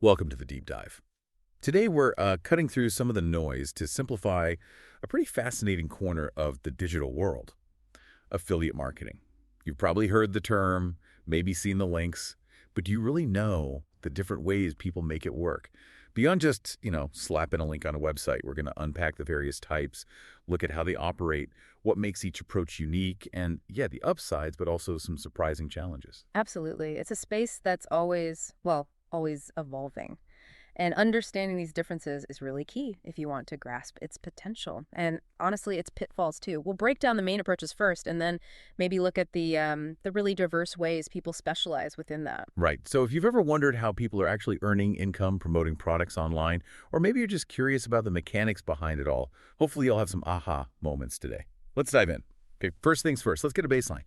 Welcome to the deep dive. Today we're cutting through some of the noise to simplify a pretty fascinating corner of the digital world, affiliate marketing. You've probably heard the term, maybe seen the links, but do you really know the different ways people make it work? Beyond just, slapping a link on a website, we're going to unpack the various types, look at how they operate, what makes each approach unique, and yeah, the upsides, but also some surprising challenges. Absolutely. It's a space that's always evolving. And understanding these differences is really key if you want to grasp its potential. And honestly, its pitfalls too. We'll break down the main approaches first and then maybe look at the really diverse ways people specialize within that. Right. So if you've ever wondered how people are actually earning income promoting products online, or maybe you're just curious about the mechanics behind it all, hopefully you'll have some aha moments today. Let's dive in. Okay, first things first, let's get a baseline.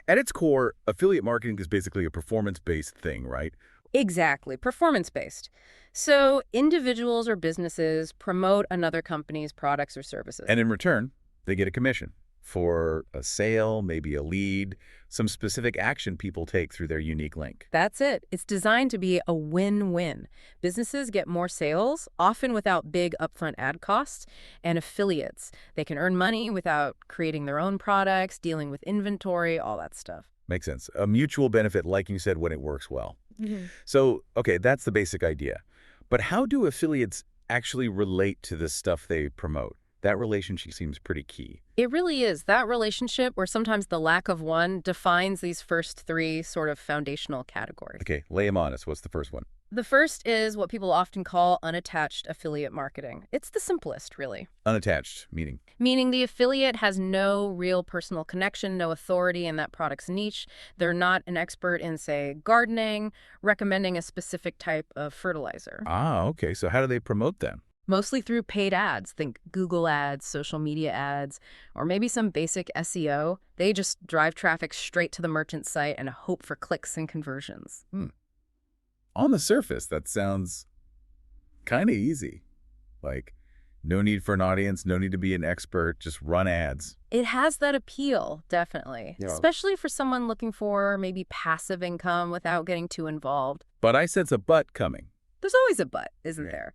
At its core, affiliate marketing is basically a performance-based thing, right? Exactly. Performance-based. So individuals or businesses promote another company's products or services. And in return, they get a commission for a sale, maybe a lead, some specific action people take through their unique link. That's it. It's designed to be a win-win. Businesses get more sales, often without big upfront ad costs, and affiliates. They can earn money without creating their own products, dealing with inventory, all that stuff. Makes sense. A mutual benefit, like you said, when it works well. Mhm. So, okay, that's the basic idea. But how do affiliates actually relate to the stuff they promote? That relationship seems pretty key. It really is. That relationship, or sometimes the lack of one, defines these first three sort of foundational categories. Okay, lay them on us. What's the first one? The first is what people often call unattached affiliate marketing. It's the simplest, really. Unattached, meaning. Meaning the affiliate has no real personal connection, no authority in that product's niche. They're not an expert in, say, gardening, recommending a specific type of fertilizer. Ah, okay. So how do they promote them? Mostly through paid ads. Think Google ads, social media ads, or maybe some basic SEO. They just drive traffic straight to the merchant site and hope for clicks and conversions. On the surface, that sounds kind of easy. Like, no need for an audience, no need to be an expert, just run ads. It has that appeal, definitely, Yeah. especially for someone looking for maybe passive income without getting too involved. But I sense a but coming. There's always a but, isn't Yeah. there?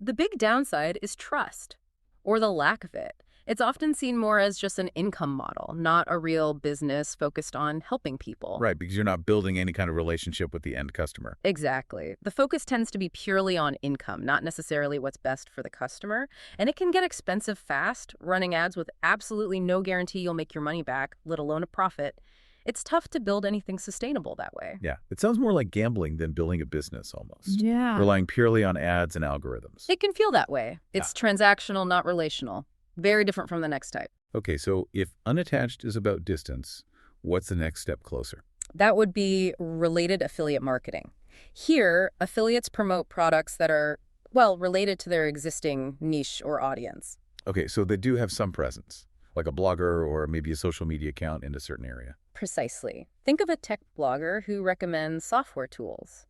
The big downside is trust, or the lack of it. It's often seen more as just an income model, not a real business focused on helping people. Right, because you're not building any kind of relationship with the end customer. Exactly. The focus tends to be purely on income, not necessarily what's best for the customer. And it can get expensive fast, running ads with absolutely no guarantee you'll make your money back, let alone a profit. It's tough to build anything sustainable that way. Yeah, it sounds more like gambling than building a business almost. Yeah. Relying purely on ads and algorithms. It can feel that way. It's transactional, not relational. Very different from the next type. Okay, so if unattached is about distance, what's the next step closer? That would be related affiliate marketing. Here, affiliates promote products that are, related to their existing niche or audience. Okay, so they do have some presence, like a blogger or maybe a social media account in a certain area. Precisely. Think of a tech blogger who recommends software tools,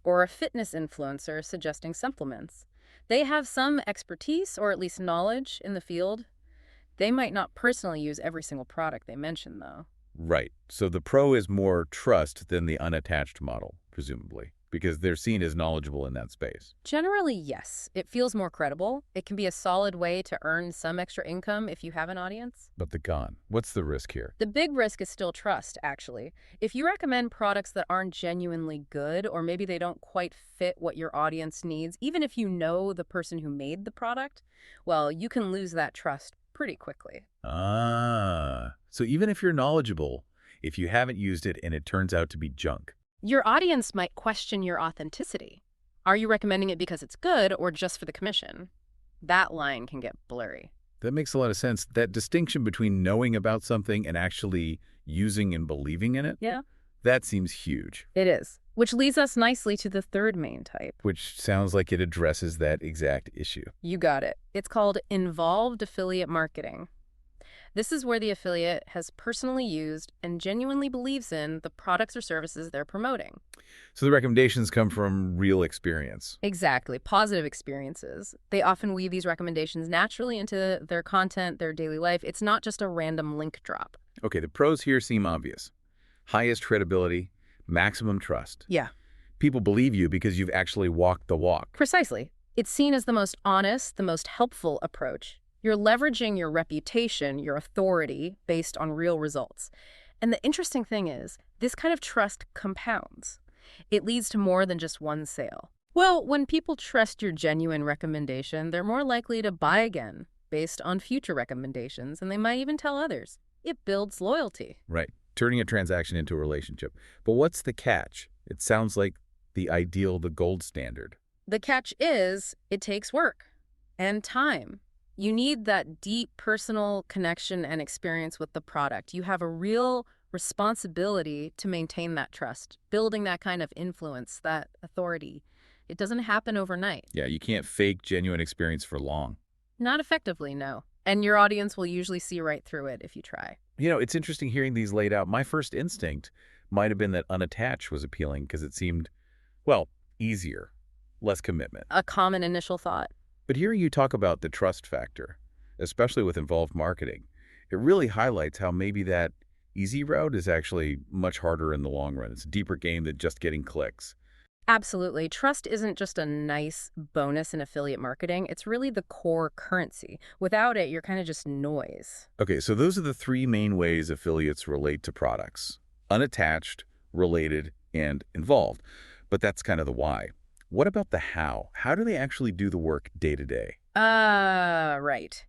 or a fitness influencer suggesting supplements. They have some expertise, or at least knowledge, in the field. They might not personally use every single product they mention, though. Right. So the pro is more trust than the unattached model, presumably, because they're seen as knowledgeable in that space. Generally, yes. It feels more credible. It can be a solid way to earn some extra income if you have an audience. But the con, what's the risk here? The big risk is still trust, actually. If you recommend products that aren't genuinely good, or maybe they don't quite fit what your audience needs, even if you know the person who made the product, you can lose that trust pretty quickly. Ah, so even if you're knowledgeable, if you haven't used it and it turns out to be junk. Your audience might question your authenticity. Are you recommending it because it's good or just for the commission? That line can get blurry. That makes a lot of sense. That distinction between knowing about something and actually using and believing in it, Yeah, that seems huge, it is. Which leads us nicely to the third main type. which sounds like it addresses that exact issue. You got it. It's called involved affiliate marketing. This is where the affiliate has personally used and genuinely believes in the products or services they're promoting. So the recommendations come from real experience. Exactly. Positive experiences. They often weave these recommendations naturally into their content, their daily life. It's not just a random link drop. Okay, the pros here seem obvious. Highest credibility, maximum trust. Yeah. People believe you because you've actually walked the walk. Precisely. It's seen as the most honest, the most helpful approach. You're leveraging your reputation, your authority, based on real results. And the interesting thing is, this kind of trust compounds. It leads to more than just one sale. Well, when people trust your genuine recommendation, they're more likely to buy again based on future recommendations, and they might even tell others. It builds loyalty. Right. Turning a transaction into a relationship. But what's the catch? It sounds like the ideal, the gold standard. The catch is it takes work and time. You need that deep personal connection and experience with the product. You have a real responsibility to maintain that trust, building that kind of influence, that authority. It doesn't happen overnight. Yeah, you can't fake genuine experience for long. Not effectively, no. And your audience will usually see right through it if you try. It's interesting hearing these laid out. My first instinct might have been that unattached was appealing because it seemed, well, easier, less commitment. A common initial thought. But hearing you talk about the trust factor, especially with involved marketing, it really highlights how maybe that easy route is actually much harder in the long run. It's a deeper game than just getting clicks. Absolutely. Trust isn't just a nice bonus in affiliate marketing. It's really the core currency. Without it, you're kind of just noise. Okay, so those are the three main ways affiliates relate to products: unattached, related, and involved. But that's kind of the why. What about the how? How do they actually do the work day to day? Right.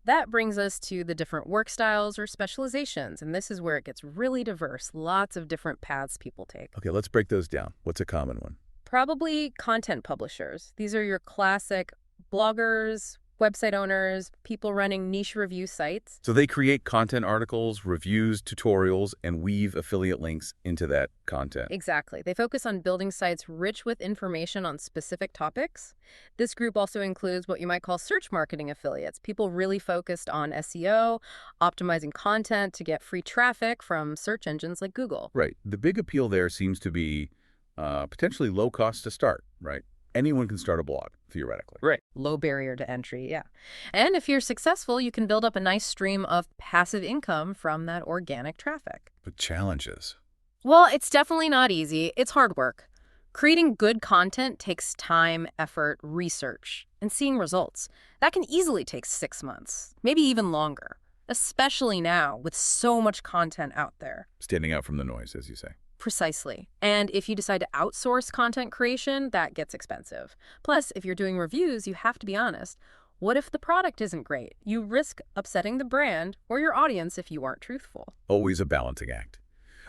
That brings us to the different work styles or specializations, and this is where it gets really diverse. Lots of different paths people take. Okay, let's break those down. What's a common one? Probably content publishers. These are your classic bloggers, website owners, people running niche review sites. So they create content articles, reviews, tutorials, and weave affiliate links into that content. Exactly. They focus on building sites rich with information on specific topics. This group also includes what you might call search marketing affiliates, people really focused on SEO, optimizing content to get free traffic from search engines like Google. Right. The big appeal there seems to be potentially low cost to start, right? Anyone can start a blog, theoretically. Right. Low barrier to entry, yeah. And if you're successful, you can build up a nice stream of passive income from that organic traffic. But challenges. Well, it's definitely not easy. It's hard work. Creating good content takes time, effort, research, and seeing results. That can easily take 6 months, maybe even longer, especially now with so much content out there. Standing out from the noise, as you say. Precisely. And if you decide to outsource content creation, that gets expensive. Plus, if you're doing reviews, you have to be honest. What if the product isn't great? You risk upsetting the brand or your audience if you aren't truthful. Always a balancing act.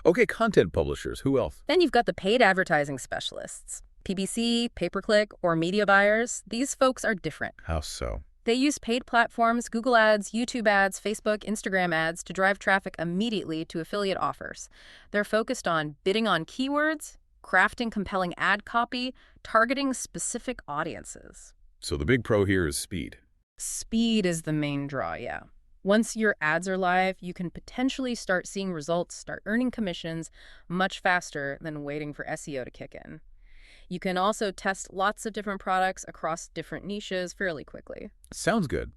Okay, content publishers. Who else? Then you've got the paid advertising specialists. PPC, pay-per-click, or media buyers. These folks are different. How so? They use paid platforms, Google ads, YouTube ads, Facebook, Instagram ads to drive traffic immediately to affiliate offers. They're focused on bidding on keywords, crafting compelling ad copy, targeting specific audiences. So the big pro here is speed. Speed is the main draw, yeah. Once your ads are live, you can potentially start seeing results, start earning commissions much faster than waiting for SEO to kick in. You can also test lots of different products across different niches fairly quickly. Sounds good,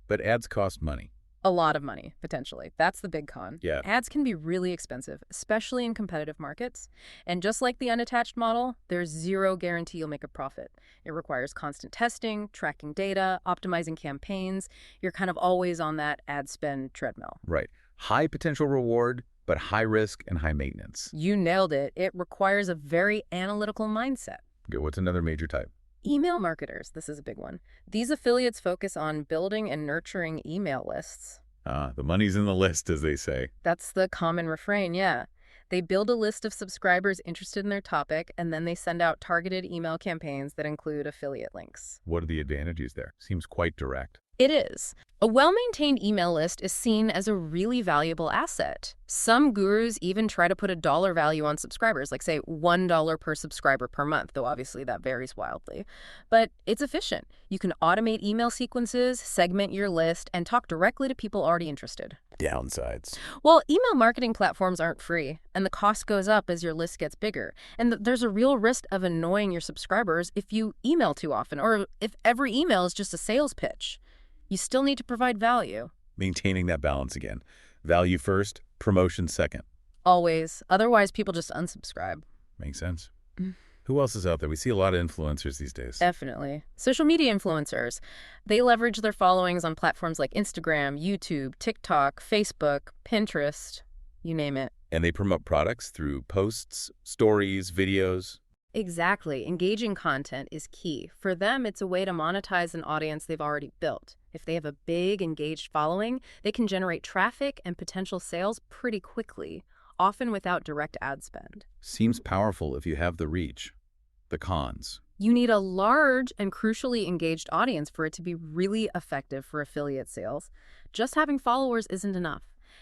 but ads cost money. A lot of money, potentially. That's the big con. Yeah. Ads can be really expensive, especially in competitive markets. And just like the unattached model, there's zero guarantee you'll make a profit. It requires constant testing, tracking data, optimizing campaigns. You're kind of always on that ad spend treadmill. Right. High potential reward, but high risk and high maintenance. You nailed it. It requires a very analytical mindset. Okay, what's another major type? Email marketers. This is a big one. These affiliates focus on building and nurturing email lists. The money's in the list, as they say. That's the common refrain, yeah. They build a list of subscribers interested in their topic, and then they send out targeted email campaigns that include affiliate links. What are the advantages there? Seems quite direct. It is. A well-maintained email list is seen as a really valuable asset. Some gurus even try to put a dollar value on subscribers, like say $1 per subscriber per month, though obviously that varies wildly. But it's efficient. You can automate email sequences, segment your list, and talk directly to people already interested. Downsides. Well, email marketing platforms aren't free, and the cost goes up as your list gets bigger. And there's a real risk of annoying your subscribers if you email too often, or if every email is just a sales pitch. You still need to provide value. Maintaining that balance again. Value first, promotion second. Always. Otherwise, people just unsubscribe. Makes sense. Who else is out there? We see a lot of influencers these days. Definitely. Social media influencers. They leverage their followings on platforms like Instagram, YouTube, TikTok, Facebook, Pinterest, you name it. And they promote products through posts, stories, videos. Exactly. Engaging content is key. For them, it's a way to monetize an audience they've already built. If they have a big, engaged following, they can generate traffic and potential sales pretty quickly, often without direct ad spend. Seems powerful if you have the reach. The cons. You need a large and crucially engaged audience for it to be really effective for affiliate sales. Just having followers isn't enough.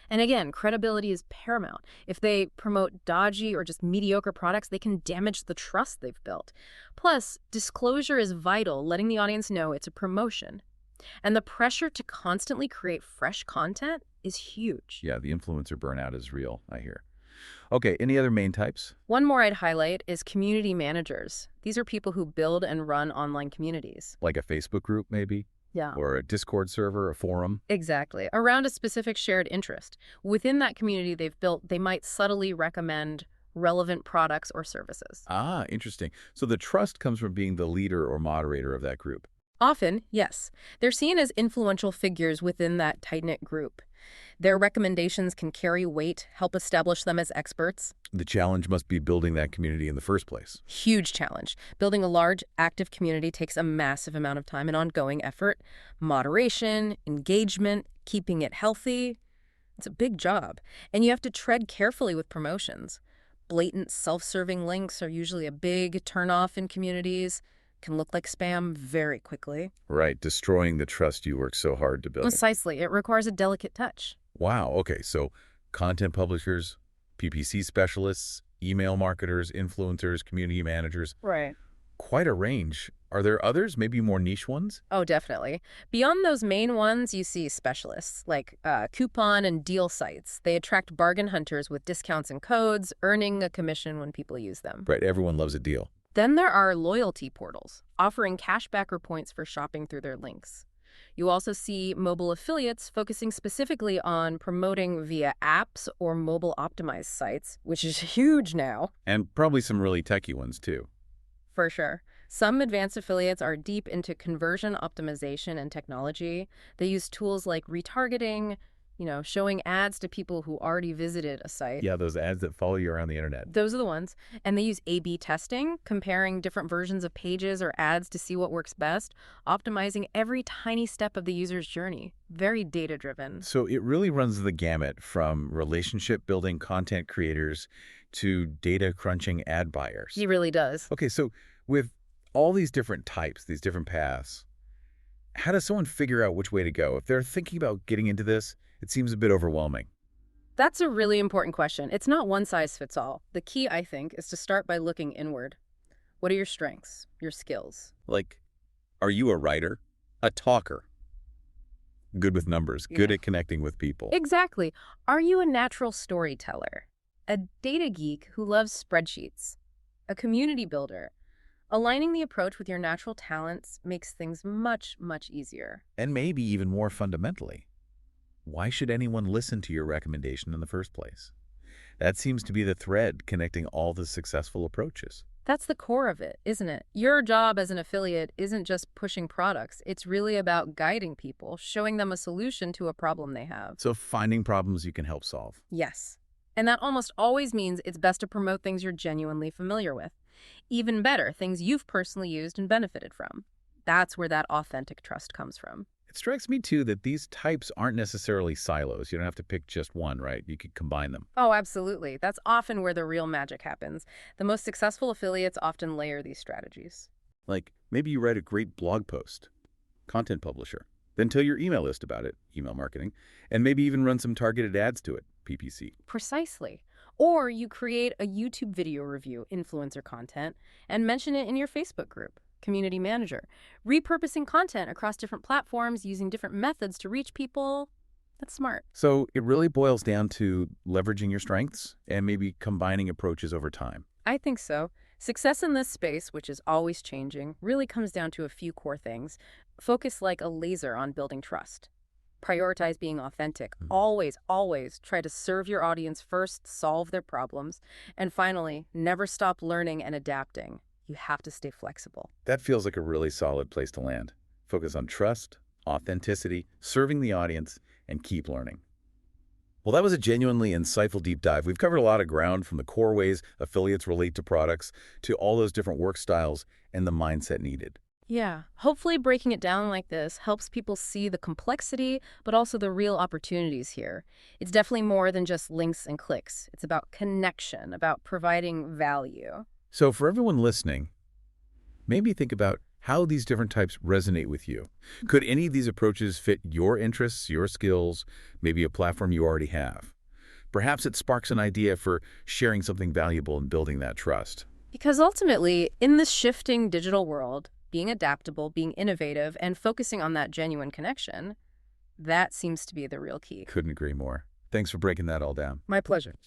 And again, credibility is paramount. If they promote dodgy or just mediocre products, they can damage the trust they've built. Plus, disclosure is vital, letting the audience know it's a promotion. And the pressure to constantly create fresh content is huge. Yeah, the influencer burnout is real, I hear. Okay, any other main types? One more I'd highlight is community managers. These are people who build and run online communities. Like a Facebook group, maybe? Yeah. Or a Discord server, a forum? Exactly. Around a specific shared interest. Within that community they've built, they might subtly recommend relevant products or services. Ah, interesting. So the trust comes from being the leader or moderator of that group. Often, yes. They're seen as influential figures within that tight-knit group. Their recommendations can carry weight, help establish them as experts. The challenge must be building that community in the first place. Huge challenge. Building a large, active community takes a massive amount of time and ongoing effort. Moderation, engagement, keeping it healthy. It's a big job. And you have to tread carefully with promotions. Blatant self-serving links are usually a big turnoff in communities. Can look like spam very quickly. Right, destroying the trust you work so hard to build. Precisely. It requires a delicate touch. Wow, okay, so content publishers, PPC specialists, email marketers, influencers, community managers. Right. Quite a range. Are there others, maybe more niche ones? Oh, definitely. Beyond those main ones, you see specialists like coupon and deal sites. They attract bargain hunters with discounts and codes, earning a commission when people use them. Right, everyone loves a deal. Then there are loyalty portals, offering cashback or points for shopping through their links. You also see mobile affiliates focusing specifically on promoting via apps or mobile-optimized sites, which is huge now. And probably some really techie ones, too. For sure. Some advanced affiliates are deep into conversion optimization and technology. They use tools like retargeting, showing ads to people who already visited a site. Yeah, those ads that follow you around the internet. Those are the ones. And they use A/B testing, comparing different versions of pages or ads to see what works best, optimizing every tiny step of the user's journey. Very data-driven. So it really runs the gamut from relationship-building content creators to data-crunching ad buyers. He really does. Okay, so with all these different types, these different paths, how does someone figure out which way to go? If they're thinking about getting into this, it seems a bit overwhelming. That's a really important question. It's not one size fits all. The key, I think, is to start by looking inward. What are your strengths, your skills? Like, are you a writer? A talker? Good with numbers, good at connecting with people. Exactly. Are you a natural storyteller? A data geek who loves spreadsheets? A community builder? Aligning the approach with your natural talents makes things much, much easier. And maybe even more fundamentally, why should anyone listen to your recommendation in the first place? That seems to be the thread connecting all the successful approaches. That's the core of it, isn't it? Your job as an affiliate isn't just pushing products. It's really about guiding people, showing them a solution to a problem they have. So finding problems you can help solve. Yes. And that almost always means it's best to promote things you're genuinely familiar with. Even better, things you've personally used and benefited from. That's where that authentic trust comes from. It strikes me, too, that these types aren't necessarily silos. You don't have to pick just one, right? You could combine them. Oh, absolutely. That's often where the real magic happens. The most successful affiliates often layer these strategies. Like, maybe you write a great blog post, content publisher, then tell your email list about it, email marketing, and maybe even run some targeted ads to it, PPC. Precisely. Or you create a YouTube video review, influencer content, and mention it in your Facebook group, community manager. Repurposing content across different platforms, using different methods to reach people, that's smart. So it really boils down to leveraging your strengths and maybe combining approaches over time. I think so. Success in this space, which is always changing, really comes down to a few core things. Focus like a laser on building trust. Prioritize being authentic. Always, always try to serve your audience first, solve their problems. And finally, never stop learning and adapting. You have to stay flexible. That feels like a really solid place to land. Focus on trust, authenticity, serving the audience, and keep learning. Well, that was a genuinely insightful deep dive. We've covered a lot of ground, from the core ways affiliates relate to products to all those different work styles and the mindset needed. Yeah, hopefully breaking it down like this helps people see the complexity, but also the real opportunities here. It's definitely more than just links and clicks. It's about connection, about providing value. So for everyone listening, maybe think about how these different types resonate with you. Could any of these approaches fit your interests, your skills, maybe a platform you already have? Perhaps it sparks an idea for sharing something valuable and building that trust. Because ultimately, in this shifting digital world, being adaptable, being innovative, and focusing on that genuine connection, that seems to be the real key. Couldn't agree more. Thanks for breaking that all down. My pleasure.